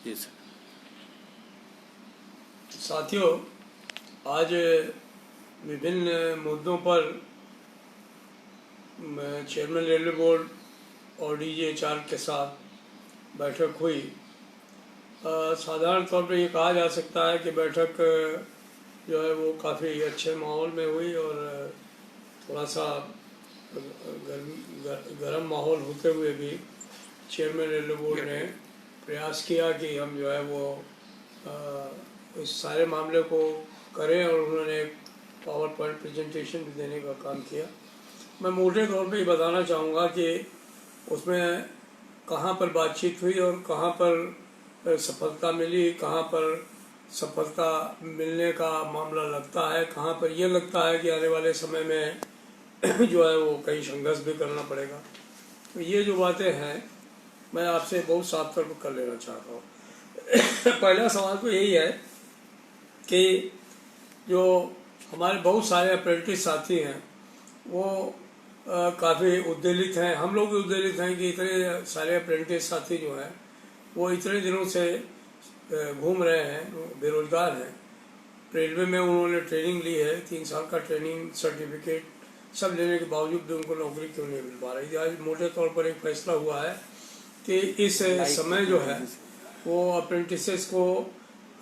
जी sir. साथियों, आज विभिन्न मुद्दों पर चेयरमैन रेलवे बोर्ड और DGHR के साथ बैठक हुई। साधारण तौर पर ये कहा जा सकता है कि बैठक जो है वो काफ़ी अच्छे माहौल में हुई और थोड़ा सा गर्म माहौल होते हुए भी चेयरमैन रेलवे बोर्ड ने प्रयास किया कि हम जो है वो इस सारे मामले को करें और उन्होंने पावर पॉइंट प्रेजेंटेशन भी देने का काम किया। मैं मोटे तौर पे ये बताना चाहूँगा कि उसमें कहाँ पर बातचीत हुई और कहाँ पर सफलता मिली, कहाँ पर सफलता मिलने का मामला लगता है, कहाँ पर ये लगता है कि आने वाले समय में जो है वो कहीं संघर्ष भी करना पड़ेगा। तो ये जो बातें हैं मैं आपसे बहुत साफ तौर पर कर लेना चाहता हूँ। पहला सवाल तो यही है कि जो हमारे बहुत सारे अप्रेंटिस साथी हैं वो काफ़ी उद्वेलित हैं, हम लोग भी उद्वेलित हैं कि इतने सारे अप्रेंटिस साथी जो हैं वो इतने दिनों से घूम रहे हैं, बेरोजगार हैं। रेलवे में उन्होंने ट्रेनिंग ली है, 3 साल का ट्रेनिंग सर्टिफिकेट सब लेने के बावजूद भी उनको नौकरी क्यों नहीं मिल पा रही। आज मोटे तौर पर एक फैसला हुआ है कि इस समय जो है वो अप्रेंटिसेस को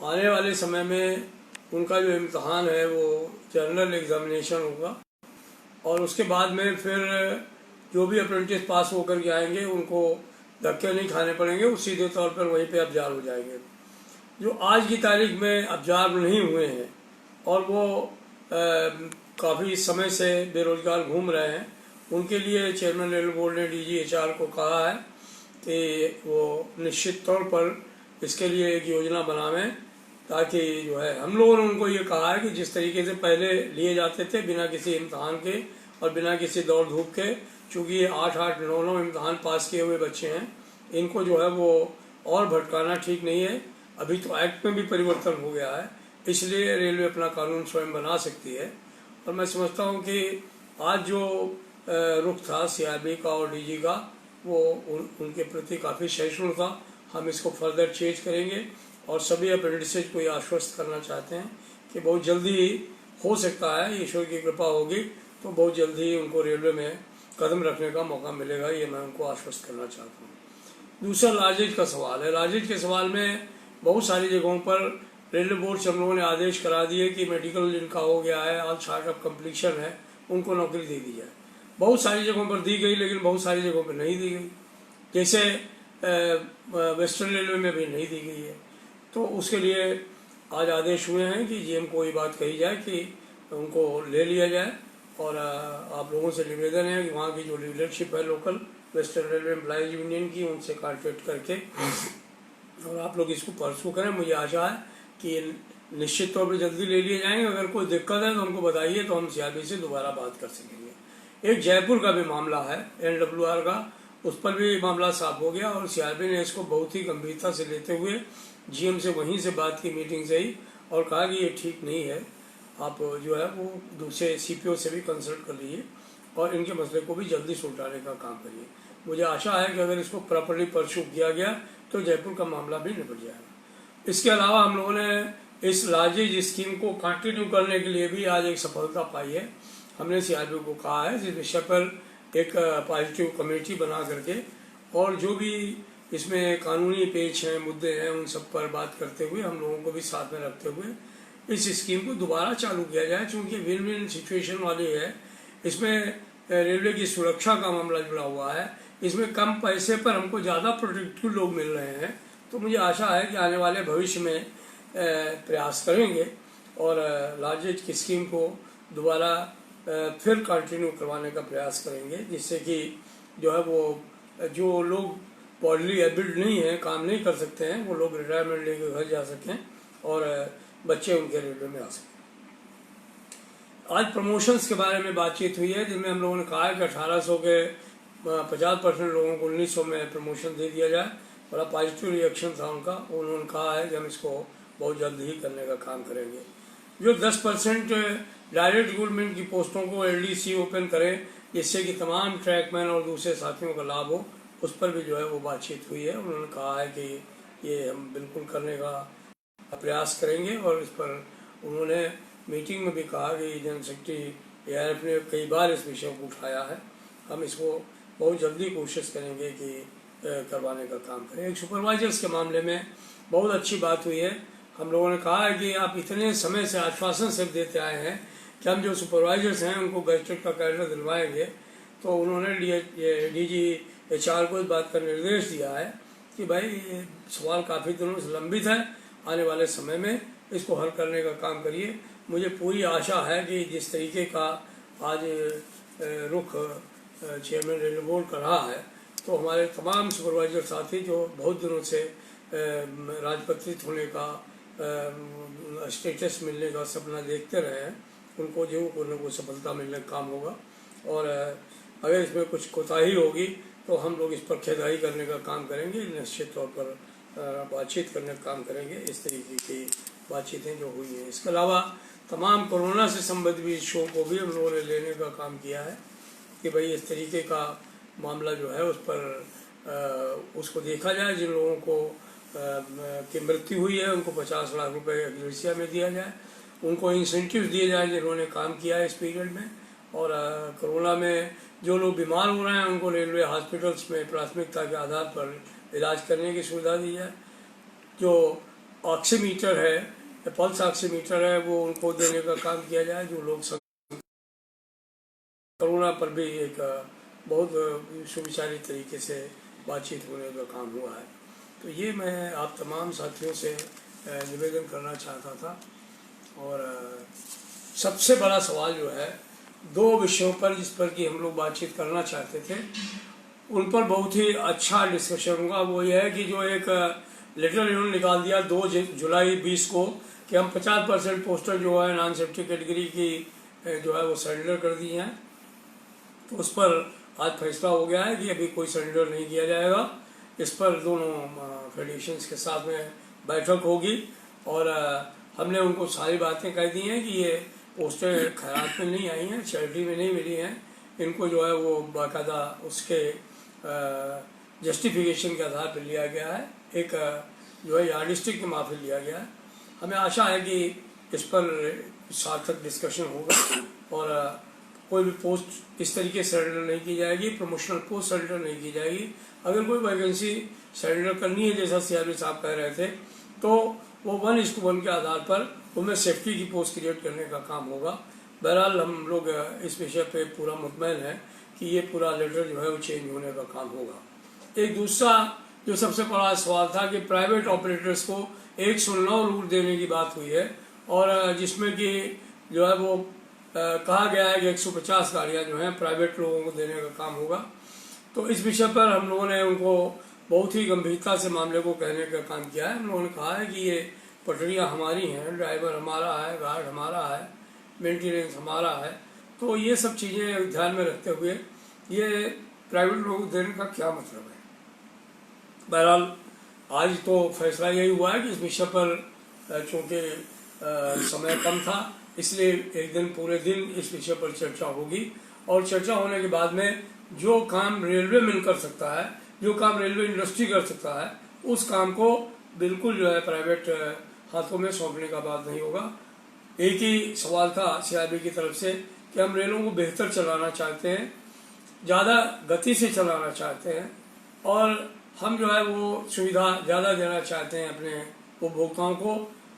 आने वाले समय में उनका जो इम्तहान है वो जनरल एग्जामिनेशन होगा और उसके बाद में फिर जो भी अप्रेंटिस पास होकर के आएंगे उनको धक्के नहीं खाने पड़ेंगे, वो सीधे तौर पर वहीं पे अब्जार्व हो जाएंगे। जो आज की तारीख में अब्जार्व नहीं हुए हैं और वो काफ़ी समय से बेरोजगार घूम रहे हैं, उनके लिए चेयरमैन रेलवे बोर्ड ने DGHR को कहा है कि वो निश्चित तौर पर इसके लिए एक योजना बनावें, ताकि जो है हम लोगों ने उनको ये कहा है कि जिस तरीके से पहले लिए जाते थे बिना किसी इम्तहान के और बिना किसी दौड़ धूप के, चूँकि ये 8-8, 9-9 इम्तहान पास किए हुए बच्चे हैं, इनको जो है वो और भटकाना ठीक नहीं है। अभी तो एक्ट में भी परिवर्तन हो गया है, इसलिए रेलवे अपना कानून स्वयं बना सकती है। और मैं समझता हूँ कि आज जो रुख था CRB का और DG का वो उनके प्रति काफ़ी सहिष्णु था। हम इसको फर्दर चेंज करेंगे और सभी अप्रेंटिसेज को ये आश्वस्त करना चाहते हैं कि बहुत जल्दी हो सकता है, ईश्वर की कृपा होगी तो बहुत जल्दी उनको रेलवे में कदम रखने का मौका मिलेगा, ये मैं उनको आश्वस्त करना चाहता हूँ। दूसरा लार्जेज का सवाल है। लार्जेज के सवाल में बहुत सारी जगहों पर रेलवे बोर्ड से हम लोगों ने आदेश करा दिए कि मेडिकल जिनका हो गया है, आज चार्ट ऑफ कम्प्लीशन है, उनको नौकरी दे दी जाए। बहुत सारी जगहों पर दी गई लेकिन बहुत सारी जगहों पर नहीं दी गई, जैसे वेस्टर्न रेलवे में भी नहीं दी गई है। तो उसके लिए आज आदेश हुए हैं कि GM को ये बात कही जाए कि उनको ले लिया जाए और आप लोगों से निवेदन है कि वहाँ की जो लीडरशिप है local western railway employees union की, उनसे कॉन्टेक्ट करके और आप लोग इसको परसू करें। मुझे आशा है कि निश्चित तौर पर जल्दी ले लिए जाएंगे। अगर कोई दिक्कत है तो हमको बताइए तो हम CRB से दोबारा बात कर सकेंगे। एक जयपुर का भी मामला है NWR का, उस पर भी मामला साफ हो गया और CRB ने इसको बहुत ही गंभीरता से लेते हुए GM से वहीं से बात की, मीटिंग से ही, और कहा कि ये ठीक नहीं है, आप जो है वो दूसरे CPO से भी कंसल्ट कर लीजिए और इनके मसले को भी जल्दी सुलझाने का काम करिए। मुझे आशा है कि अगर इसको प्रॉपरली परस्यू किया गया तो जयपुर का मामला भी निपट जाएगा। इसके अलावा हम लोगों ने इस लार्जेज स्कीम को कंटिन्यू करने के लिए भी आज एक सफलता पाई है। हमने CRB को कहा है इस विषय पर एक पॉजिटिव कमेटी बना करके और जो भी इसमें कानूनी पेच हैं, मुद्दे हैं, उन सब पर बात करते हुए हम लोगों को भी साथ में रखते हुए इस स्कीम को दोबारा चालू किया जाए, क्योंकि विन विन सिचुएशन वाली है। इसमें रेलवे की सुरक्षा का मामला जुड़ा हुआ है, इसमें कम पैसे पर हमको ज़्यादा प्रोटेक्टिव लोग मिल रहे हैं। तो मुझे आशा है कि आने वाले भविष्य में प्रयास करेंगे और लार्जेज की स्कीम को दोबारा फिर कंटिन्यू करवाने का प्रयास करेंगे, जिससे कि जो है वो जो लोग बॉडली एबिल्ड नहीं है, काम नहीं कर सकते हैं, वो लोग रिटायरमेंट लेके घर जा सकें और बच्चे उनके रेलवे में आ सकें। आज प्रमोशंस के बारे में बातचीत हुई है, जिनमें हम लोगों ने कहा है कि 1800 के 50% लोगों को 1900 में प्रमोशन दे दिया जाए। बड़ा पॉजिटिव रिएक्शन था उनका। उन्होंने कहा है कि हम इसको बहुत जल्द ही करने का काम करेंगे। जो 10% डायरेक्ट रिक्रूटमेंट की पोस्टों को LDC ओपन करें, जिससे कि तमाम ट्रैकमैन और दूसरे साथियों का लाभ हो, उस पर भी जो है वो बातचीत हुई है। उन्होंने कहा है कि ये हम बिल्कुल करने का प्रयास करेंगे। और इस पर उन्होंने मीटिंग में भी कहा कि जनरल सेक्रेटरी ARF ने कई बार इस विषय को उठाया है, हम इसको बहुत जल्दी कोशिश करेंगे कि करवाने का काम करें। एक सुपरवाइजर्स के मामले में बहुत अच्छी बात हुई है। हम लोगों ने कहा है कि आप इतने समय से आश्वासन सिर्फ देते आए हैं कि हम जो सुपरवाइजर्स हैं उनको गैजेट का कैलेंडर दिलवाएंगे, तो उन्होंने DG HR को इस बात का निर्देश दिया है कि भाई ये सवाल काफ़ी दिनों से लंबित है, आने वाले समय में इसको हल करने का काम करिए। मुझे पूरी आशा है कि जिस तरीके का आज रुख चेयरमैन रेलवे बोर्ड का रहा है, तो हमारे तमाम सुपरवाइजर साथी जो बहुत दिनों से राजपत्रित होने का स्टेटस मिलने का सपना देखते रहे हैं, उनको जो को सफलता मिलने का काम होगा। और अगर इसमें कुछ कोताही होगी तो हम लोग इस पर खेदाई करने का काम करेंगे, निश्चित तौर पर बातचीत करने का काम करेंगे। इस तरीके की बातचीतें जो हुई हैं, इसके अलावा तमाम कोरोना से संबंधित इशू को भी हम लोगों ने लेने का काम किया है कि भाई इस तरीके का मामला जो है उस पर उसको देखा जाए। जिन लोगों को की मृत्यु हुई है उनको 50 लाख रुपए ग्रेसिया में दिया जाए, उनको इंसेंटिव दिए जाए जिन्होंने काम किया है इस पीरियड में। और कोरोना में जो लोग बीमार हो रहे हैं उनको रेलवे हॉस्पिटल्स में प्राथमिकता के आधार पर इलाज करने की सुविधा दी जाए। जो ऑक्सीमीटर है, पल्स ऑक्सीमीटर है, वो उनको देने का काम किया जाए। जो लोग कोरोना पर भी एक बहुत सुविचारित तरीके से बातचीत होने का काम हुआ है। तो ये मैं आप तमाम साथियों से निवेदन करना चाहता था। और सबसे बड़ा सवाल जो है 2 विषयों पर जिस पर कि हम लोग बातचीत करना चाहते थे, उन पर बहुत ही अच्छा डिस्कशन होगा। वो ये है कि जो एक लेटर इन्होंने निकाल दिया 2 जुलाई 20 को कि हम 50% पोस्टर जो है नॉन सेफ्टी कैटेगरी की जो है वो सरेंडर कर दी हैं, तो उस पर आज फैसला हो गया है कि अभी कोई सरेंडर नहीं किया जाएगा। इस पर दोनों फेडरेशंस के साथ में बैठक होगी और हमने उनको सारी बातें कह दी हैं कि ये पोस्टर खैरात में नहीं आई हैं, चैरिटी में नहीं मिली हैं, इनको जो है वो बाकायदा उसके जस्टिफिकेशन के आधार पर लिया गया है, एक जो है यार्डिस्टिक के माफी लिया गया है। हमें आशा है कि इस पर सार्थक डिस्कशन होगा और कोई भी पोस्ट इस तरीके से सरेंडर नहीं की जाएगी, प्रमोशनल पोस्ट सरेंडर नहीं की जाएगी। अगर कोई वैकेंसी सरेंडर करनी है जैसा CRP साहब कह रहे थे, तो वो 1:1 के आधार पर उनमें सेफ्टी की पोस्ट क्रिएट करने का काम होगा। बहरहाल हम लोग इस विषय पे पूरा मुतमैन है कि ये पूरा लेटर जो है वो चेंज होने का काम होगा। एक दूसरा जो सबसे बड़ा सवाल था कि प्राइवेट ऑपरेटर्स को 109 रूट देने की बात हुई है और जिसमें कि जो है वो कहा गया है कि 150 गाड़ियाँ जो हैं प्राइवेट लोगों को देने का काम होगा। तो इस विषय पर हम लोगों ने उनको बहुत ही गंभीरता से मामले को कहने का काम किया है। हम लोगों ने कहा है कि ये पटरियाँ हमारी हैं, ड्राइवर हमारा है, गार्ड हमारा है, मेंटेनेंस हमारा है, तो ये सब चीज़ें ध्यान में रखते हुए ये प्राइवेट लोगों को देने का क्या मतलब है। बहरहाल आज तो फैसला यही हुआ है कि इस विषय पर चूँकि समय कम था, इसलिए एक दिन पूरे दिन इस विषय पर चर्चा होगी और चर्चा होने के बाद में जो काम रेलवे मिल कर सकता है, जो काम रेलवे इंडस्ट्री कर सकता है, उस काम को बिल्कुल जो है प्राइवेट हाथों में सौंपने का बात नहीं होगा। एक ही सवाल था CRP की तरफ से कि हम रेलों को बेहतर चलाना चाहते हैं, ज़्यादा गति से चलाना चाहते हैं और हम जो है वो सुविधा ज़्यादा देना चाहते हैं अपने उपभोक्ताओं को।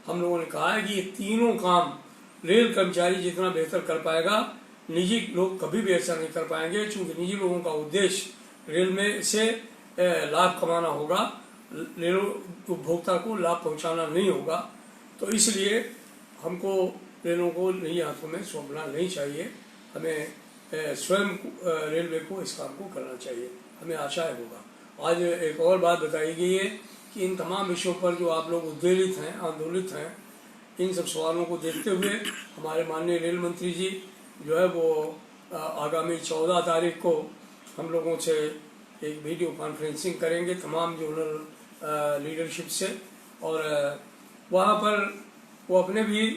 हम लोगों ने कहा है कि ये तीनों काम रेल कर्मचारी जितना बेहतर कर पाएगा, निजी लोग कभी भी ऐसा नहीं कर पाएंगे, क्योंकि निजी लोगों का उद्देश्य रेल में से लाभ कमाना होगा, रेल उपभोक्ता को लाभ पहुंचाना नहीं होगा। तो इसलिए हमको रेलों को निजी हाथों में सौंपना नहीं चाहिए, हमें स्वयं रेलवे को इस काम को करना चाहिए। हमें आशा है होगा। आज एक और बात बताई गई है कि इन तमाम विषयों पर जो आप लोग उद्वेलित हैं, आंदोलित हैं, इन सब सवालों को देखते हुए हमारे माननीय रेल मंत्री जी जो है वो आगामी 14 तारीख को हम लोगों से एक वीडियो कॉन्फ्रेंसिंग करेंगे तमाम जोनल लीडरशिप से और वहाँ पर वो अपने भी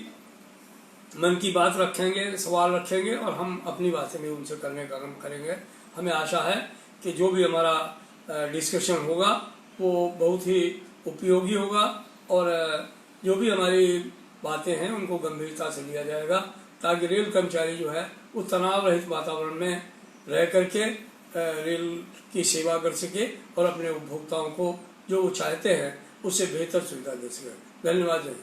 मन की बात रखेंगे, सवाल रखेंगे और हम अपनी बातें भी उनसे करने का काम करेंगे। हमें आशा है कि जो भी हमारा डिस्कशन होगा वो बहुत ही उपयोगी होगा और जो भी हमारी बातें हैं उनको गंभीरता से लिया जाएगा, ताकि रेल कर्मचारी जो है वो तनाव रहित वातावरण में रह करके रेल की सेवा कर सके और अपने उपभोक्ताओं को जो वो चाहते हैं उससे बेहतर सुविधा दे सके। धन्यवाद।